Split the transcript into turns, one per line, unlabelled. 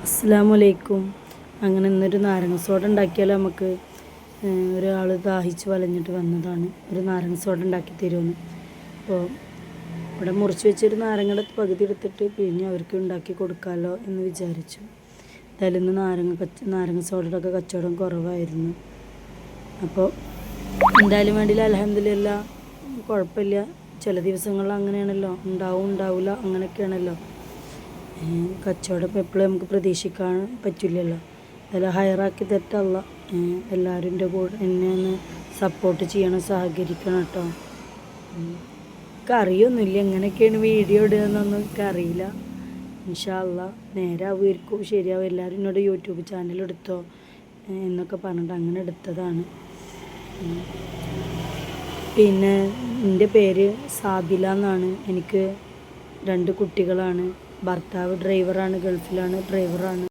അസ്സലാമലൈക്കും. അങ്ങനെ ഇന്നൊരു നാരങ്ങ സോഡ ഉണ്ടാക്കിയാലോ നമുക്ക്. ഒരാൾ ദാഹിച്ച് വലഞ്ഞിട്ട് വന്നതാണ്, ഒരു നാരങ്ങ സോഡ ഉണ്ടാക്കി തരുമെന്ന്. അപ്പോൾ ഇവിടെ മുറിച്ച് വെച്ചൊരു നാരങ്ങയുടെ പകുതി എടുത്തിട്ട് പിഴിഞ്ഞ് അവർക്ക് ഉണ്ടാക്കി കൊടുക്കാമല്ലോ എന്ന് വിചാരിച്ചു. എന്തായാലും ഇന്ന് നാരങ്ങ സോഡയുടെ ഒക്കെ കച്ചവടം കുറവായിരുന്നു. അപ്പോൾ എന്തായാലും വേണ്ടിയില്ല, അൽഹംദുലില്ലാ, കുഴപ്പമില്ല. ചില ദിവസങ്ങളിൽ അങ്ങനെയാണല്ലോ, ഉണ്ടാവില്ല, അങ്ങനെയൊക്കെയാണല്ലോ. കച്ചവടം ഇപ്പോൾ എപ്പോഴും നമുക്ക് പ്രതീക്ഷിക്കാൻ പറ്റില്ലല്ലോ. അതെല്ലാം ഹയറാക്കി തെറ്റല്ല. എല്ലാവരും എൻ്റെ കൂടെ എന്നെ ഒന്ന് സപ്പോർട്ട് ചെയ്യണം, സഹകരിക്കണം കേട്ടോ. എനിക്ക് അറിയൊന്നുമില്ല എങ്ങനെയൊക്കെയാണ് വീഡിയോ ഇടുക എന്നൊന്നും എനിക്ക് അറിയില്ല. ഇൻഷാ അല്ലാഹ് നേരാവുമായിരിക്കും, ശരിയാവും. എല്ലാവരും എന്നോട് യൂട്യൂബ് ചാനൽ എടുത്തോ എന്നൊക്കെ പറഞ്ഞിട്ട് അങ്ങനെ എടുത്തതാണ്. പിന്നെ എൻ്റെ പേര് സാബില എന്നാണ്. എനിക്ക് 2 കുട്ടികളാണ്. ഭർത്താവ് ഡ്രൈവറാണ്, ഗൾഫിലാണ്, ഡ്രൈവറാണ്.